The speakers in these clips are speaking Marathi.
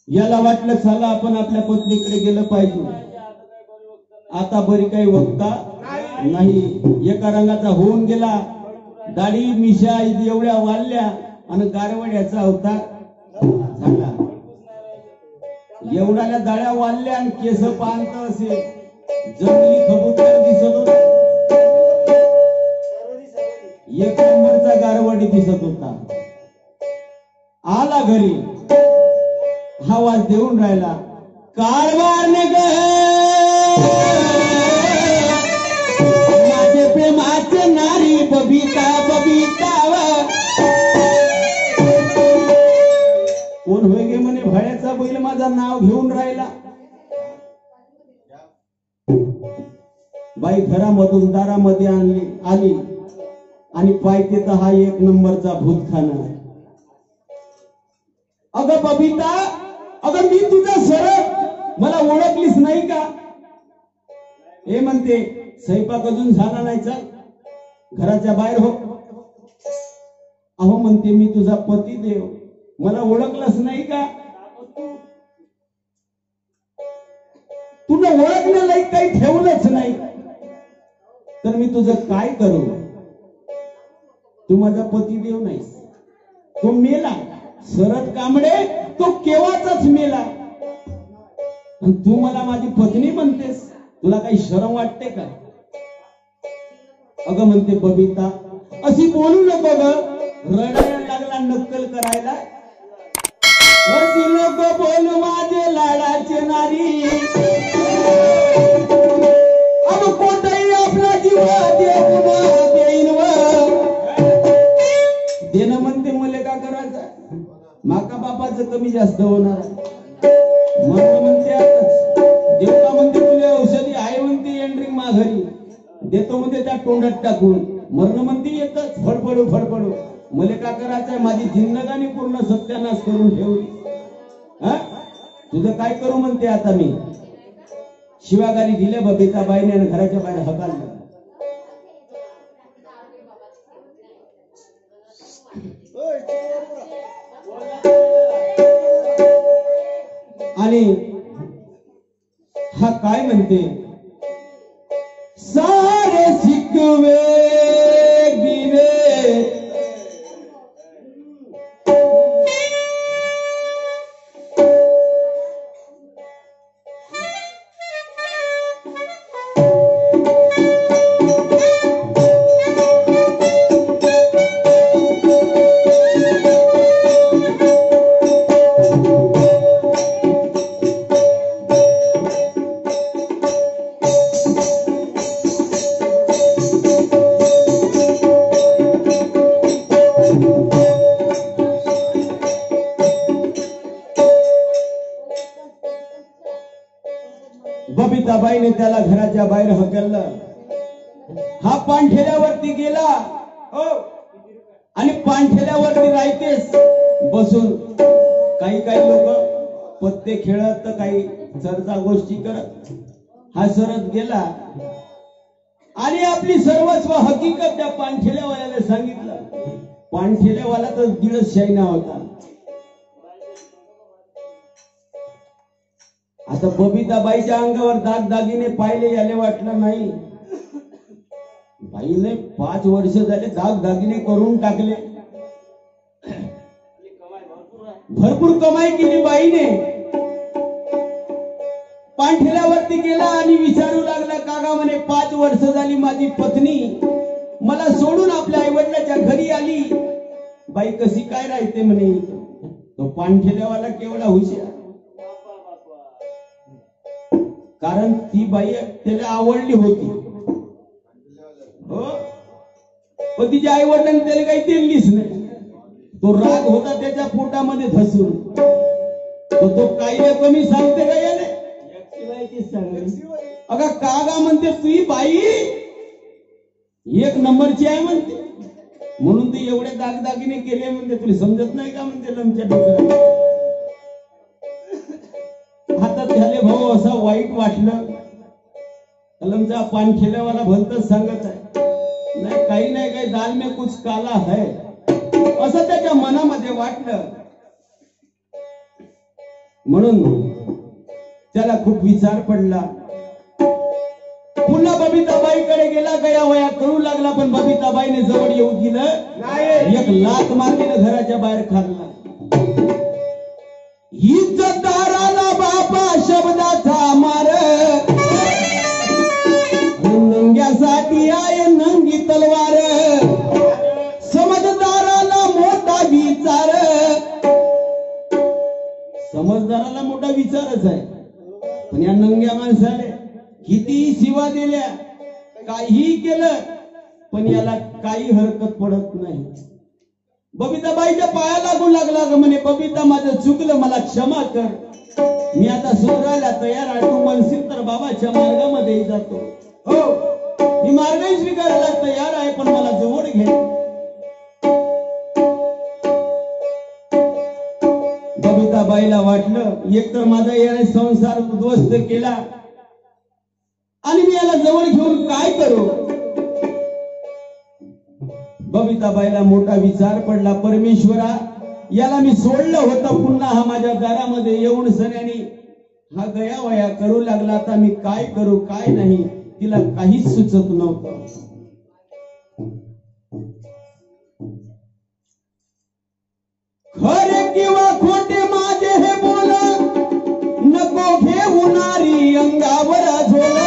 याला वाटलं चला आपण आपल्या पत्नीकडे गेलं पाहिजे. आता बरी काही वक्ता नाही. एका रंगाचा होऊन गेला, दाढी मिशा एवढ्या वाढल्या आणि गारवड्याचा अवतार झाला. एवढ्या दाड्या वाढल्या आणि केस पांत असे जंगली कबूतर दिसत होता. एक नंबरचा गारवडी दिसत होता. आला घरी, आवाज देऊन राहिला, कारभार ने ग माझे प्रेमाचे नारी बबिता बबिता. कोण होय गे म्हणे, भाड्याचा बैल माझा नाव घेऊन राहिला. बाई घरामधून दारामध्ये आली आणि पाहिजे तर हा एक नंबरचा भूतखाना. अगं बबिता, अगं मी तुझा सरळ, मला ओळखलीस नाही का? हे म्हणते, स्वयंपाक अजून झाला नाही, चल घराच्या बाहेर हो. अहो म्हणते, मी तुझा पती देव, मला ओळखलंच नाही का? तुला ओळखण्याला काही ठेवलंच नाही तर मी तुझं काय करू? तू माझा पती देव नाहीस, तो मेला. शरद कांबळे तो केव्हाचाच मेला आणि तू मला माझी पत्नी म्हणतेस. तुला काही शरम वाटते का? अगं म्हणते बबिता, अशी बोलू नको ग. रडायला लागला नक्कल करायला. अशी नको बोलू माझे लाडाचे नारी, अब कोणताही आपला जीव देईन व देणं म्हणते. मले का करायचं? माका बापाचं कमी जास्त होणार. मरण म्हणते आताच देव का म्हणते, तुझ्या औषधी आहे म्हणते, एंड्रिंग माघारी देतो म्हणते त्या तोंडात टाकून. मरण म्हणते येतच फडफडू फडफडू. मले का करायचंय? माझी जिंदगानी पूर्ण सत्यानाश करून ठेवली. तुझं काय करू म्हणते आता मी? शिवागाली दिल्या बबिताबाईने आणि घराच्या बाहेर हकाललं. आणि हा काय म्हणते, सारे शिकवे गिरे बाईने त्याला घराच्या बाहेर हकललं. हा पाणठेल्यावरती गेला हो, आणि पाणठेल्यावरती राहतेच बसून काही लोक पत्ते खेळत तर काही चर्चा गोष्टी करत हा सरत गेला आणि आपली सर्वस्व हकीकत त्या पाणठेल्यावाल्याला सांगितलं. पाणठेल्यावाला तर दीडच शाईना होता. आता बबिताबाईच्या अंगावर दागदागिने पाहिले याले वाटलं नाही. बाईने 5 वर्ष झाले दागदागिने करून टाकले. भरपूर कमाई केली बाईने. पाणठेल्यावरती गेला आणि विचारू लागला, काका म्हणे 5 वर्ष झाली माझी पत्नी मला सोडून आपल्या आईवडिलाच्या घरी आली. बाई कशी काय राहते म्हणे. तो पाणठेल्यावाला केवढा हुशार, कारण ती बाई त्याला आवडली होती हो, पण तिच्या आई वडिलांनी त्याला काही दिलीच नाही. तो राग होता त्याच्या पोटामध्ये धसून. तो काही कमी सांगते का याने, अगं कागा म्हणते तुझी बाई एक नंबरची आहे म्हणते, म्हणून ते एवढे दागदागिने केले म्हणते. तुला समजत नाही का म्हणते लमच्या डोक्याला. हातात झाले भाऊ असं वाईट वाटलं. कलमचा पाणठेल्यावाला भलतच सांगत आहे, नाही काही नाही काही दाल में कुछ काला है असं त्याच्या मनामध्ये वाटलं. म्हणून त्याला खूप विचार पडला. पुन्हा बबिताबाईकडे गेला, गया वया करू लागला, पण बबिताबाईने जवळ येऊ दिलं नाही. एक लात मारली घराच्या बाहेर काढला. इज्जतदाराला बापा शब्दाचा मार, नंग्यासाठी आहे नंगी तलवार, समजदाराला मोठा विचार. समजदाराला मोठा विचारच आहे, पण या नंग्या माणसाने किती शिवा दिल्या, काही केलं, पण याला काही हरकत पडत नाही. बबिताबाईच्या पाया लागू लागला म्हणे, बबिता माझं चुकलं, मला क्षमा कर, मी आता सुधारायला तयार आहे. तू म्हणशील तर बाबाच्या मार्गामध्ये जातो. हो मी मार्गही स्वीकारायला तयार आहे, पण मला जवळ घे. बबिताबाईला वाटलं एकतर माझा याने संसार उद्ध्वस्त केला आणि मी याला जवळ घेऊन काय करू. बबिताबाईला मोठा विचार पडला, परमेश्वरा याला मी सोडलं होतं, पुन्हा हा माझ्या दारामध्ये येऊन सण्याने हा गया वया करू लागला. आता मी काय करू काय नाही तिला काहीच सुचत नव्हतं. खरे किंवा खोटे माझे हे बोल, नको घेऊनारी अंगावर झोल,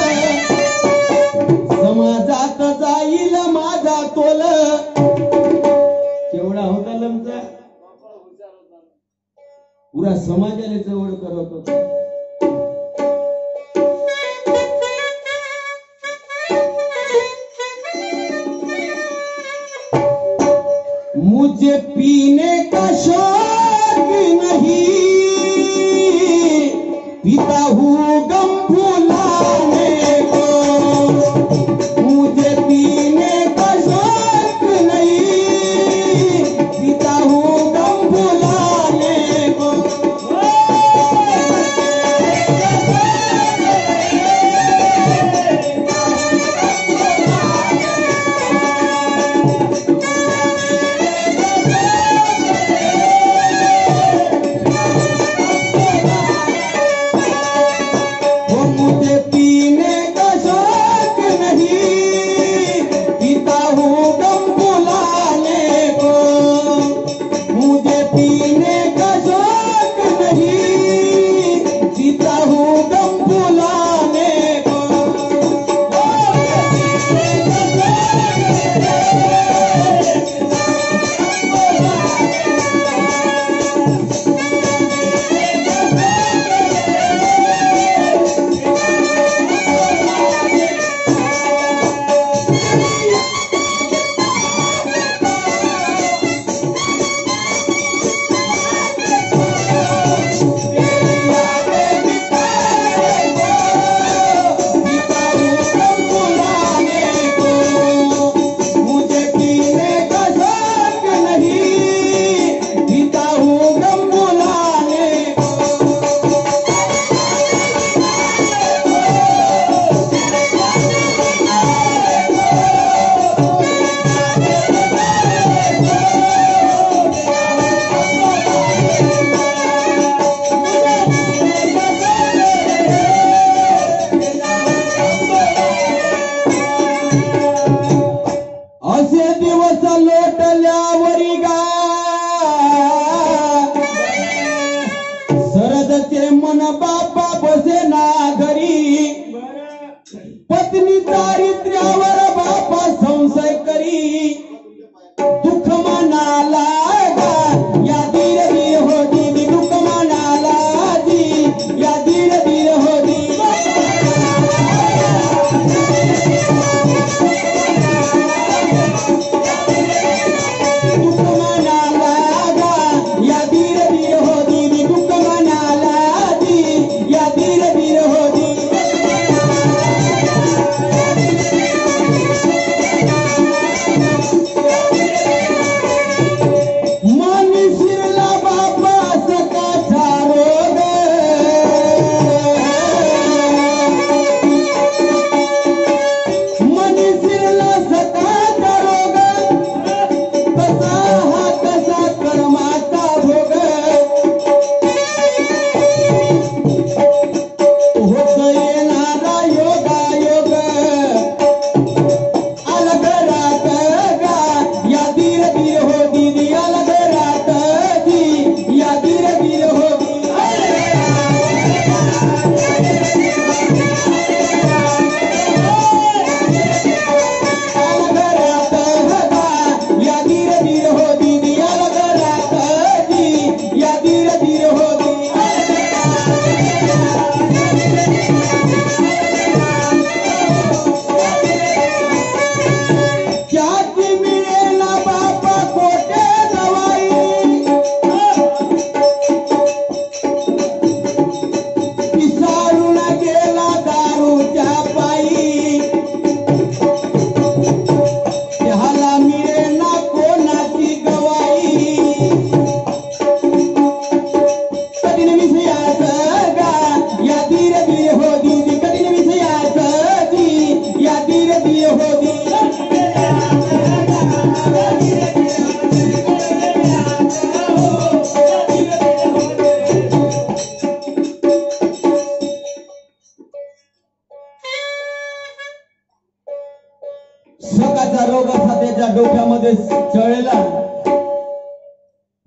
समाजात जाईल माझा तोल. केवढा होता लमचा, पुरा समाजाला जवळ करत होता. मुझे पीने का शौक नहीं, पीता हूँ गम भुलाने को. मुझे पीने का शौक नहीं, पीता हूँ गम भुलाने को.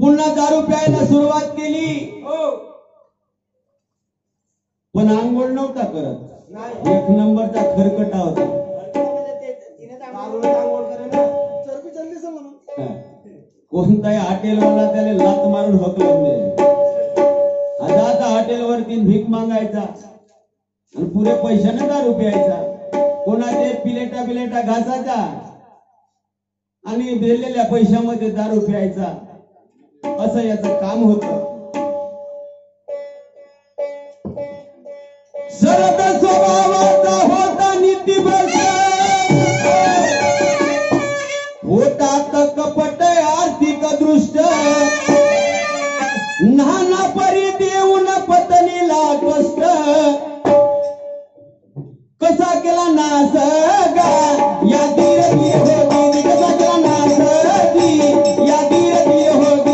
पुन्हा दारू प्यायला सुरुवात केली. पण आंघोळ नव्हता करत. एक नंबरचा खरकटा होता. कोणताही हॉटेलवाला त्याला लात मारून हकलून दे. आता हॉटेलवरती भीक मागायचा आणि पुरे पैशाने दारू प्यायचा. कोणाचे बिलेटा घासायचा आणि दिलेल्या पैशामध्ये दारू प्यायचा. असं याचं काम होतं. सरत स्वभावाचा होता नीतिभ्रष्ट, होता कपट आर्थिक दृष्ट. नाना परी देऊन पत्नीला कष्ट, कसा केला नाश गा या धीर धीर होती. कसा केला नाश गी या धीर धीर होती.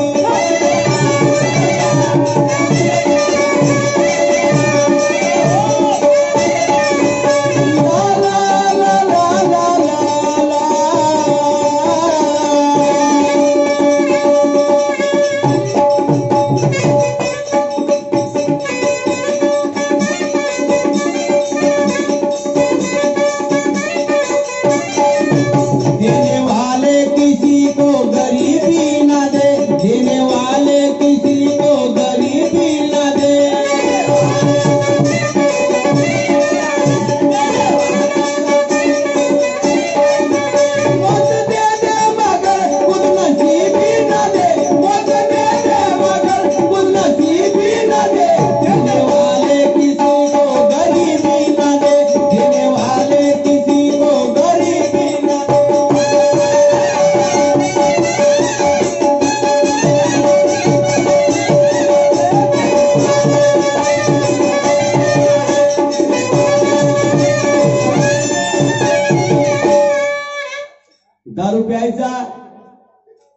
दारू प्यायचा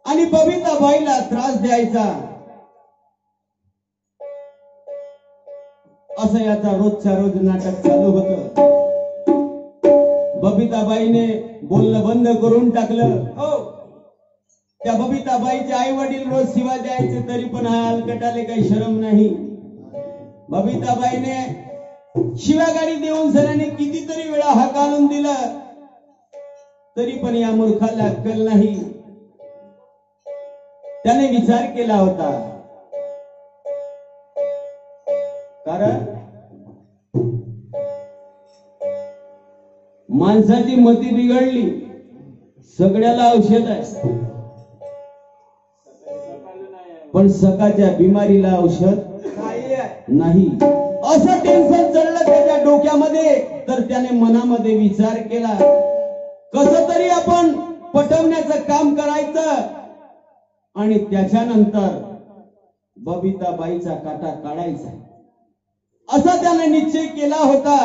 आणि बबिताबाईला त्रास द्यायचा. असं याचा रोजच्या रोज नाटक चालू होतं. बबिताबाईने बोलणं बंद करून टाकलं. त्या बबिताबाईचे आई वडील रोज शिवा द्यायचे, तरी पण हा अलकटाले काही शरम नाही. बबिताबाईने शिवागाडी देऊन सरांनी कितीतरी वेळा हाकालून दिलं, तरी पण या मूर्खाला अक्कल नाही. त्याने विचार केला होता, कारण माणसाची मती बिघडली, सगळ्याला औषध आहे, पण सकाळच्या बिमारीला औषध नाही. असं टेन्शन चढलं त्याच्या डोक्यामध्ये. तर त्याने मनामध्ये विचार केला, कसं तरी आपण पटवण्याचं काम करायचं आणि त्याच्यानंतर बबिताबाईचा काटा काढायचा, असा त्याने निश्चय केला होता.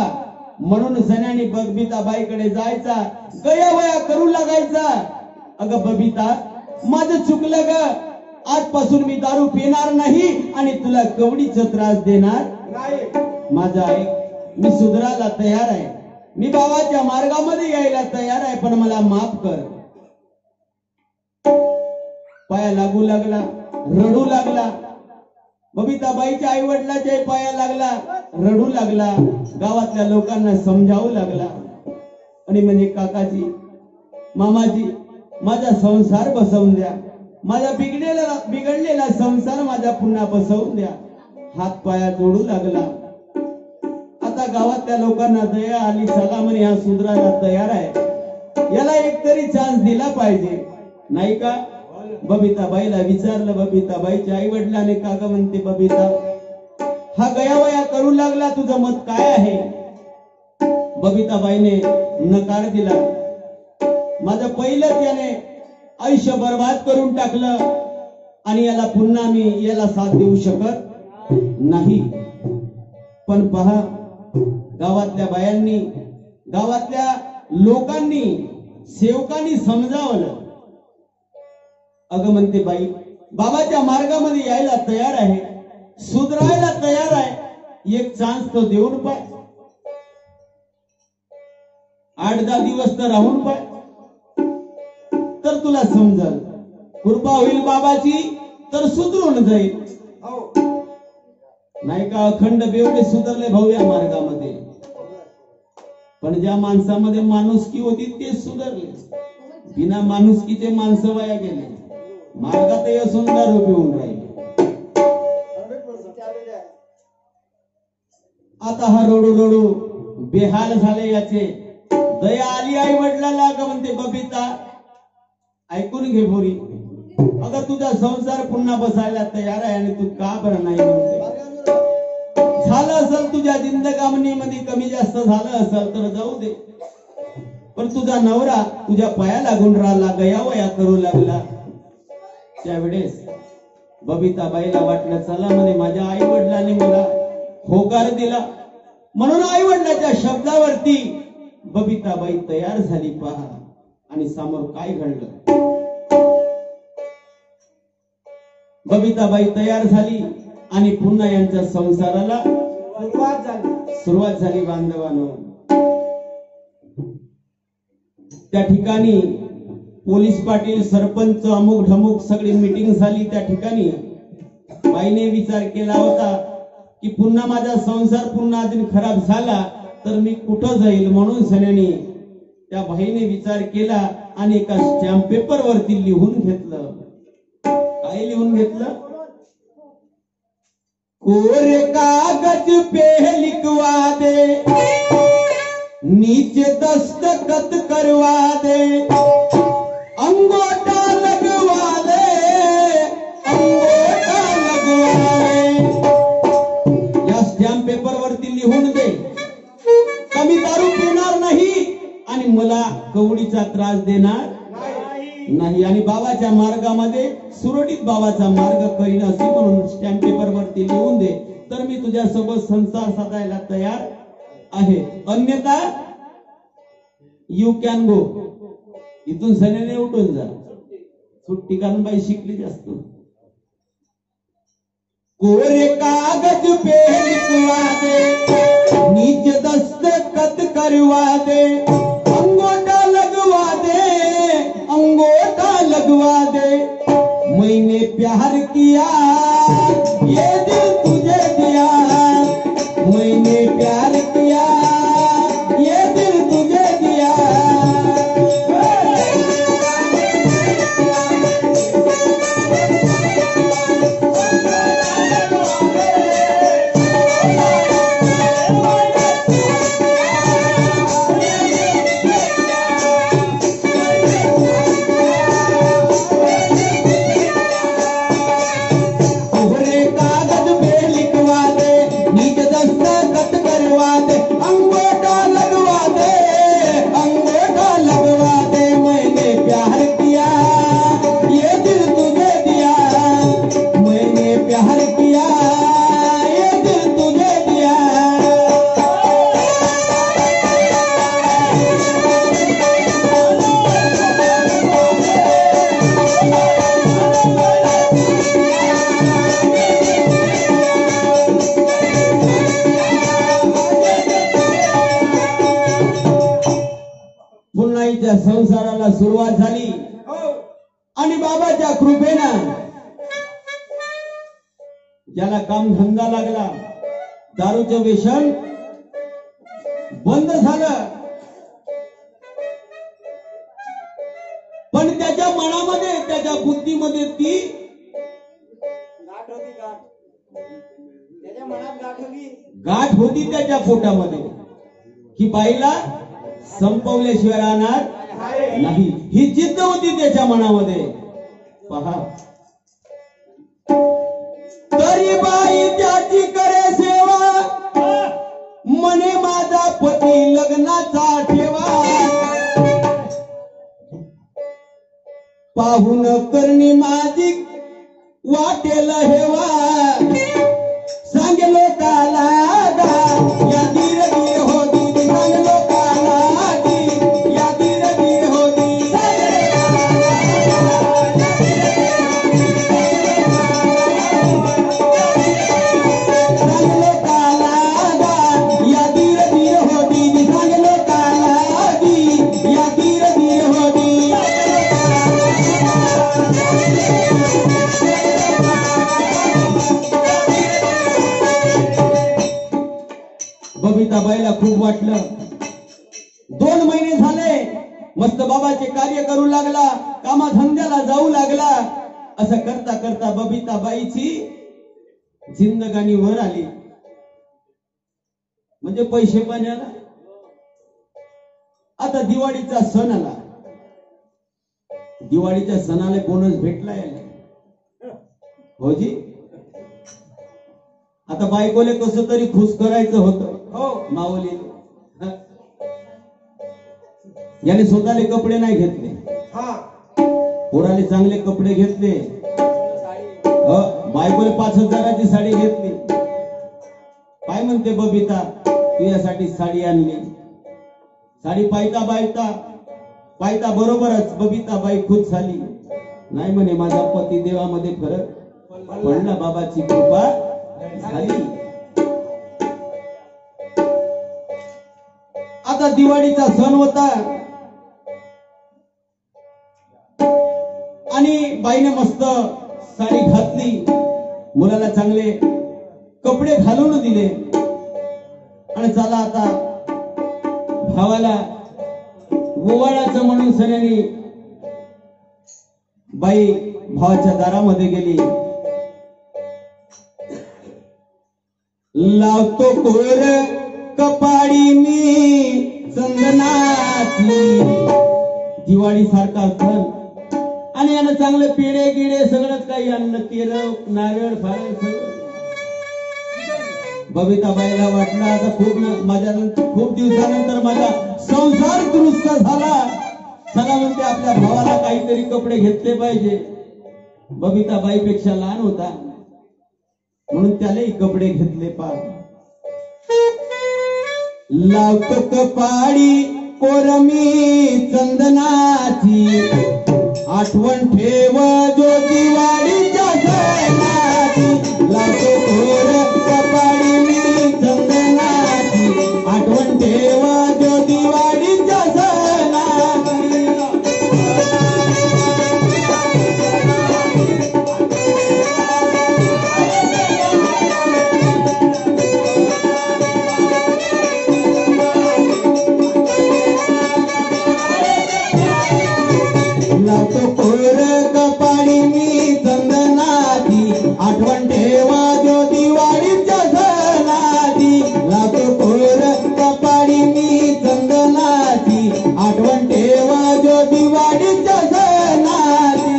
म्हणून सण्याने बबिताबाईकडे जायचा, गयावया करू लागायचा. अगं बबिता, माझं चुकलं ग, आजपासून मी दारू पिणार नाही आणि तुला कवडीचा त्रास देणार नाही. माझा ऐक, मी सुधारायला तयार आहे, मी बाबाच्या मार्गामध्ये यायला तयार आहे, पण मला माफ कर. पाया लागू लागला, रडू लागला. बबिताबाईच्या आई वडिलाच्या पाया लागला, रडू लागला. गावातल्या लोकांना समजावू लागला आणि म्हणजे काकाजी, मामाजी, माझा संसार बसवून द्या, माझा बिघडलेला संसार माझा पुन्हा बसवून द्या. हात पाया जोडू लागला. आता गावातल्या लोकांना दया आली, चला म्हणे हा सुधरायला तयार आहे, याला एकतरी चान्स दिला पाहिजे, नाही का? बबिताबाईला विचारलं. बबिताबाईच्या आई वडिलांनी का ग म्हणते, बबिता हा गयावया करू लागला, तुझं मत काय आहे? बबिताबाईने नकार दिला. माझं पहिलं त्याने आयुष्य बर्बाद करून टाकलं आणि याला पुन्हा मी याला साथ देऊ शकत नाही. पण पहा, गावातल्या बायांनी, गावातल्या लोकांनी, सेवकांनी समजावलं. अगं म्हणते बाई, बाबाच्या मार्गामध्ये यायला तयार आहे, सुधरायला तयार आहे, एक चान्स तो देऊन पाय, 8-10 दिवस तर राहून पाय, तर तुला समजल. कृपा होईल बाबाची तर सुधरून जाईल. नाही का अखंड बेवडे सुधारले भाऊ या मार्गामध्ये. पण ज्या माणसामध्ये माणुसकी होती ते सुधारले. बिना माणुसकीचे माणसं वाया गेले. मार्गातही असून दारू पिऊन राहिले. आता हा रडू रडू बेहाल झाले याचे. दया आली आई वडिलाला का म्हणते बबिता ऐकून घे पोरी. अगं तुझा संसार पुन्हा बसायला तयार आहे आणि तू का बरं नाही म्हणते. झालं असेल तुझ्या जिंदगामनीमध्ये कमी जास्त झालं असेल तर जाऊ दे. पण तुझा नवरा तुझ्या पाया लागून राहिला गयावया करू लागला. त्यावेळेस बबिताबाईला वाटलं चला म्हणे माझ्या आई वडिलांनी मला होकार दिला म्हणून आई वडिलाच्या शब्दावरती बबिताबाई तयार झाली. पहा आणि समोर काय घडलं. बबिताबाई तयार झाली आणि पुन्हा यांच्या संसाराला सुरुवात झाली. बांधवांनो त्या ठिकाणी पोलीस पाटील सरपंच अमुक ढमुक सगळी मीटिंग झाली. त्या ठिकाणी बाईने विचार केला होता की पुन्हा माझा संसार पुन्हा अजून खराब झाला तर मी कुठं जाईल. म्हणून सन्यानी त्या बाईने विचार केला आणि एका स्टॅम्प पेपर वरती लिहून घेतलं. काय लिहून घेतलं. कोरे कागज पे लिखवा दे नीचे दस्तखत करवा दे अंगूठा लगवा दे अंगूठा लगवा दे. या स्टॅम्प पेपर वरती लिहून दे कमी दारू पिणार नाही आणि मला कवडीचा त्रास देणार नाही आणि बाबाच्या मार्गामध्ये सुरळीत बाबाचा मार्ग करीन असे म्हणून स्टॅम्प पेपर वरती लिहून दे तर मी तुझ्या सोबत संसार साधायला तयार आहे. अन्यथा यू कॅन गो. इथून सनेने उठून जा. सुट्टी कारण बाई शिकली जास्त. कोरे कागज पे लिखवा दे नीचे दस्तखत करवा दे अंगूठा लगवा दे अंगूठा लगवा दे. मैंने प्यार किया ये दिल तुझे दिया मैंने प्यार किया ये दिल तुझे दिया. संसाराला सुरुवात झाली आणि बाबाच्या कृपेनं ज्याला काम धंदा लागला दारूचं व्यसन बंद झालं. पण त्याच्या मनामध्ये त्याच्या बुद्धीमध्ये ती गाठ होती त्याच्या पोटामध्ये की बाईला संपवल्याशिवाय राहणार नाही ही जिद्द होती त्याच्या मनामध्ये. पहा तरी बाई त्याची करे सेवा म्हणे माझा पती लग्नाचा ठेवा पाहून करणी माझी वाटेल हेवा सांगे लोकाला या धीर धीर होती सांगे लोकाला या धीर धीर होती सांगे लोकाला या धीर धीर होती सांगे लोकाला या धीर धीर होती. बबिताबाईला खूप वाटलं. 2 महिने झाले मस्त बाबाचे कार्य करू लागला, कामाधंद्याला जाऊ लागला. असं करता करता बबिताबाईची जिंदगानी वर आली. म्हणजे पैसे पाण्याला. आता दिवाळीचा सण आला. दिवाळीच्या सणाला बोनस भेटलाय हो जी. आता बायकोले कसं तरी खुश करायचं होतं हो माऊली. याने स्वतःले कपडे नाही घेतले, पोराले चांगले कपडे घेतले. बायकोले 5,000ची साडी घेतली. काय म्हणते बबिता, तुझ्यासाठी साडी आणली. साडी पायता बरोबरच बबिताबाई खुश झाली. नाही म्हणे माझा पती देवामध्ये फरक पडला, बाबाची कृपा झाली. आता दिवाळीचा सण होता आणि बाईने मस्त साडी घातली, मुलाला चांगले कपडे घालून दिले आणि चला आता भावाला ओवाळाचं म्हणून सण्यानी बाई भावाच्या दारामध्ये गेली. लावतो कोर कपाडी मी चंदनाची. दिवाळी सारखा सण आणि यानं चांगले पेढे गिडे सगळंच काही आणलं, केळं नारळ फारळ सगळं. बबिताबाईला वाटलं आता खूप दिवसानंतर माझा संसार दुरुस्त झाला. चला म्हणते आपल्या भावाला काहीतरी कपडे घेतले पाहिजे. बबिताबाईपेक्षा लहान होता म्हणून त्यालाही कपडे घेतले. लावतो कपाडी कोरमी चंदनाची, आठवण ठेव जो दिवाळीच्या सणाची. लावतो कोर कपाडी मी चंदनाची, आठवण ठेव जो दिवाळीच्या सणाची. लावतो कोर कपाडी मी चंदनाची, आठवण ठेवा जो दिवाळीच्या सणाची. लावतो कोर कपाडी मी चंदनाची, आठवण ठेवा जो दिवाळीच्या सणाची.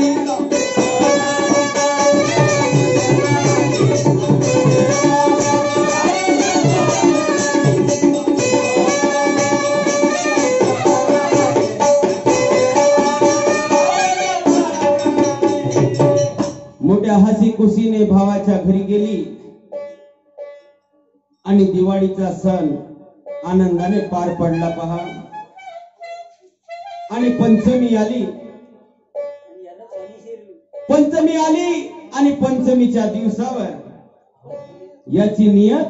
मोठ्या हसी खुशीने भावाच्या घरी गेली आणि दिवाळीचा सण आनंदाने पार पडला. पहा आणि पंचमी आली आणि पंचमीच्या दिवसावर याची नियत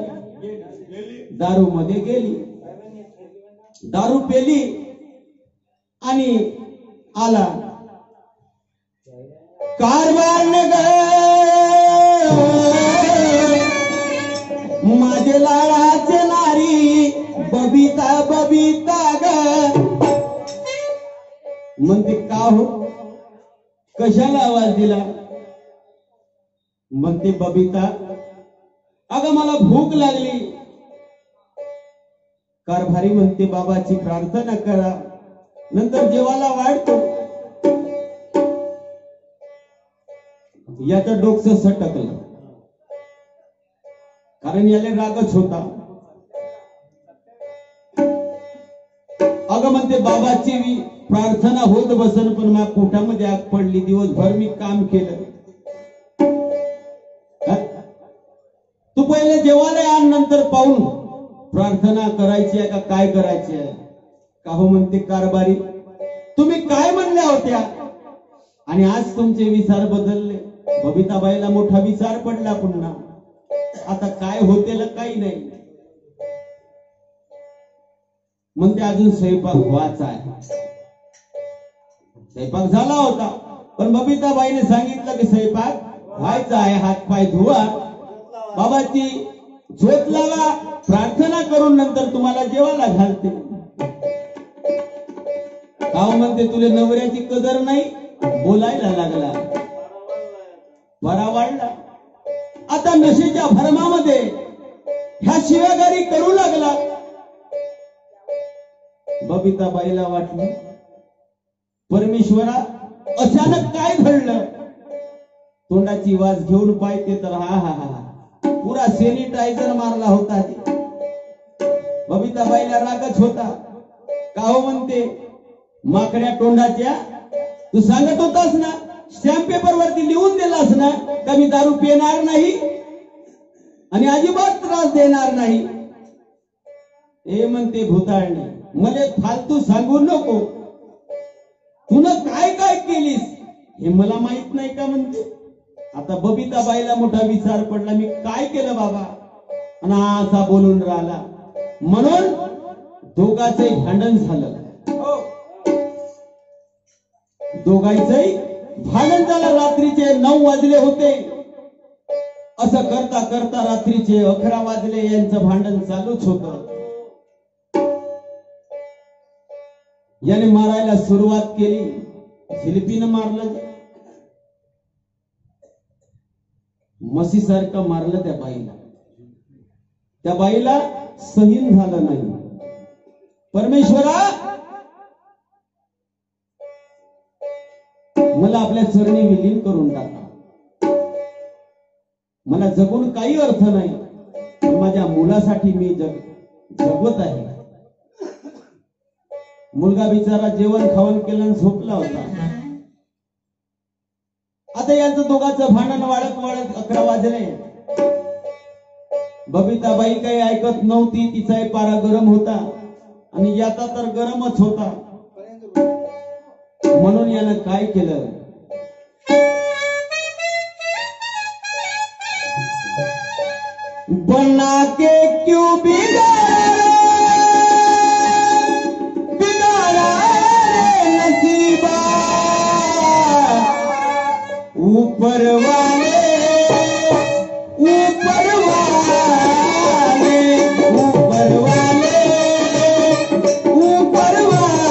दारू मध्ये गेली. दारू पेली आणि आला कारभार माझे लाडाचे नारी बबिता ग. म्हणते का हो कशाला आवाज दिला. म्हणते बबिता अगं मला भूक लागली. कारभारी म्हणते बाबाची प्रार्थना करा नंतर जेवायला वाढतो. याचं डोकं सटकलं कारण याला रागच होता. अगं म्हणते बाबाची प्रार्थना होत बसन पण माझ्या पोटामध्ये आग पडली. दिवसभर मी काम केलं. तू पहिले जेवायला आण नंतर पाहून प्रार्थना करायची आहे का काय करायची आहे का. हो म्हणते कारभारी तुम्ही काय म्हणल्या होत्या आणि आज तुमचे विचार बदलले. बबिताबाईला मोठा विचार पडला पुन्हा. आता काय होतेल काही नाही. म्हणते अजून स्वयंपाक व्हायचा आहे. स्वयंपाक झाला होता पण बबिताबाईने सांगितलं की स्वयंपाक व्हायचा आहे. हात पाय धुवा बाबाची झोत लावा, प्रार्थना करून नंतर तुम्हाला जेवायला घालते. गाव म्हणते तुले नवऱ्याची कदर नाही, बोलायला लागला, बरा वाढला. आता नशेच्या भरमामध्ये ह्या शिव्यागारी करू लागला. बबिताबाईला वाटलं परमेश्वरा अचानक काय घडलं. तोंडाची वाज घेऊन पाहते तर हा हा हा पुरा सॅनिटायझर मारला होता. बबिताबाईला रागच होता. का हो म्हणते माकड्या तोंडाच्या, तू सांगत होतास ना, स्टॅम्प पेपर वरती लिहून दिलास ना का मी दारू पिणार नाही आणि अजिबात त्रास देणार नाही. हे म्हणते भूताळणे, मला फालतू सांगू नको, तुला काय काय केलीस हे मला माहित नाही का म्हणते. आता बबिताबाईला मोठा विचार पडला, मी काय केलं बाबा, आणि असा बोलून राहिला. म्हणून दोघांचे भांडण झालं. दोघांचंही भांडण झालं. रात्रीचे 9 वाजले होते. असं करता करता रात्रीचे 11 वाजले. यांचं भांडण चालूच होतं. याने मारायला सुरुवात केली, झिलपीनं मारलं, म्हशीसारखं मारलं त्या बाईला. त्या बाईला सहन झालं नाही. परमेश्वरा मला आपल्या चरणी विलीन करून टाका. मला जगून काही अर्थ नाही, पण माझ्या मुलासाठी मी जगवत आहे. मुलगा बिचारा जेवण खावण केलं, झोपला होता. आता यांचं दोघांचं भांडण वाढत वाढत 11 वाजले. बबिताबाई काही ऐकत नव्हती. तिचाही पारा गरम होता आणि याचा तर गरमच होता. म्हणून यानं काय केलं, बना के क्यों बिगाड़ा रे नसीबा, ऊपर वाले ऊपर वाले ऊपर वाले ऊपर वाले.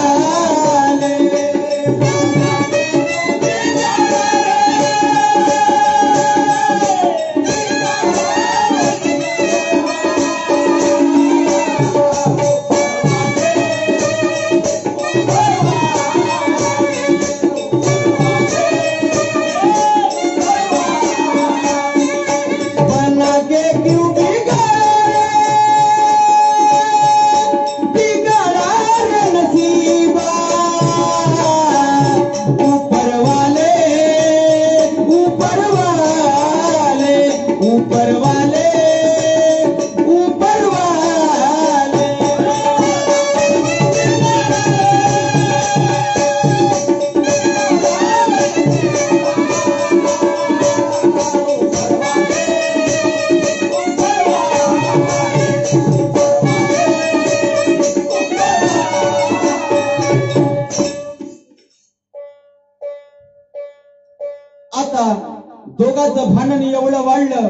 दोघांचं भांडण एवढं वाढलं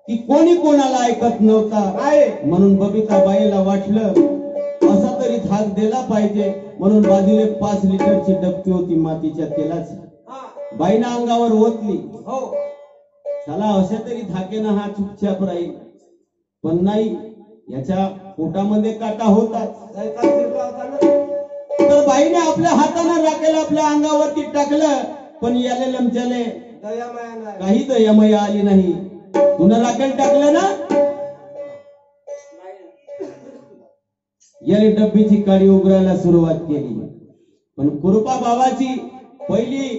की कोणी कोणाला ऐकत नव्हता. म्हणून बबिताबाईला वाटलं असा तरी धाक दिला पाहिजे. म्हणून बाजूला 5 लिटरची डबकी होती मातीच्या तेलाची. बाईना अंगावर ओतली. चला अशा तरी धाकेनं हा चुपचाप राहील, पण नाही, याच्या पोटामध्ये काटा होताच. तर बाईने आपल्या हाताने राखेल आपल्या अंगावरती टाकलं, पण याले लमच्याले काही दयामया आली नाही. पुन्हा राखेल टाकलं ना, याने डब्बीची काडी उघडायला सुरुवात केली. पण कुरुपा बाबाची पहिली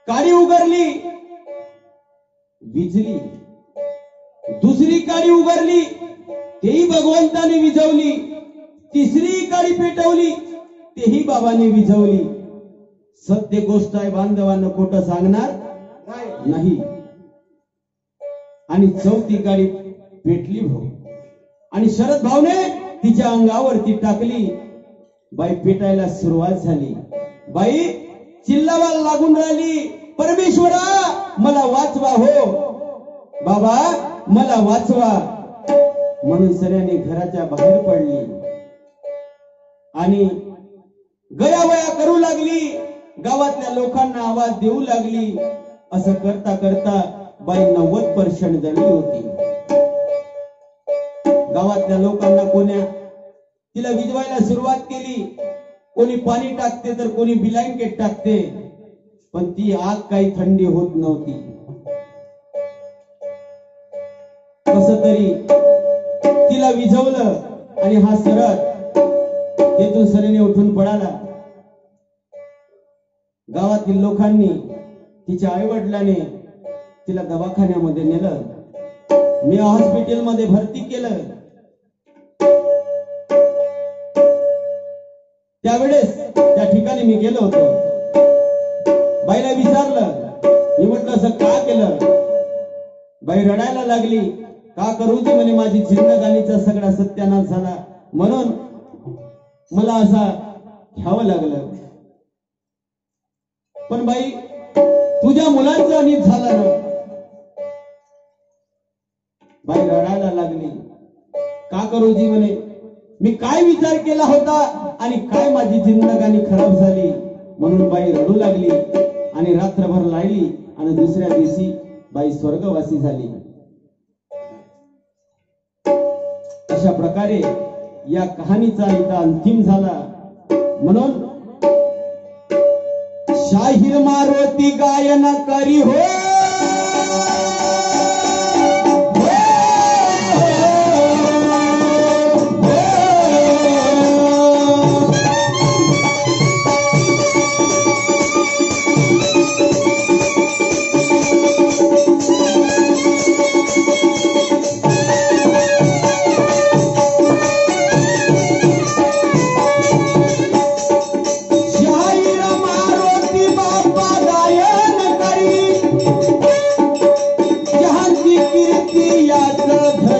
काडी उघडली, विझली. दुसरी काडी उघडली, तेही भगवंताने विझवली. तिसरी काडी पेटवली, तेही बाबाने विझवली. सत्य गोष्ट आहे बांधवांना, खोटं सांगणार नाही. आणि चौथी काडी पेटली भाऊ, आणि शरद भाऊने तिच्या अंगावरती टाकली. बाई पेटायला सुरुवात झाली. बाई चिल्लावाला लागून राहिली, परमेश्वरा मला वाचवा, हो बाबा मला वाचवा. म्हणून सऱ्याने घराच्या बाहेर पडली आणि गयावया करू लागली, गावातल्या लोकांना आवाज देऊ लागली. असं करता करता बाई 90% जळली होती. गावातल्या लोकांना कोण्या तिला विजवायला सुरुवात केली. कोणी पाणी टाकते तर कोणी ब्लँकेट टाकते, पण ती आग काही थंडी होत नव्हती. कस तरी तिला विझवलं आणि हा सरत तेथून सरीने उठून पडाला. गावातील लोकांनी तिच्या आई वडिलांनी तिला दवाखान्यामध्ये नेलं. मी हॉस्पिटलमध्ये भरती केलं. त्यावेळेस त्या ठिकाणी मी गेलो होतो. बाईला विचारलं, मी म्हटलं असं का केलं? बाई रडायला लागली. का करू दे म्हणे, माझी जिंदगानीचा सगळा सत्यानाश झाला म्हणून मला असा घ्यावं लागलं. पण बाई तुझ्या मुलांचं अनित झालं ना. बाई रडायला लागली. का करू जी म्हणे, मी काय विचार केला होता आणि काय माझी जिंदगानी खराब झाली. म्हणून बाई रडू लागली आणि रात्रभर लायली आणि दुसऱ्या दिवशी बाई स्वर्गवासी झाली. अशा प्रकारे या कहाणीचा इथं अंतिम झाला. म्हणून शाहीर मारुती गायन करी हो, कीर्ती याच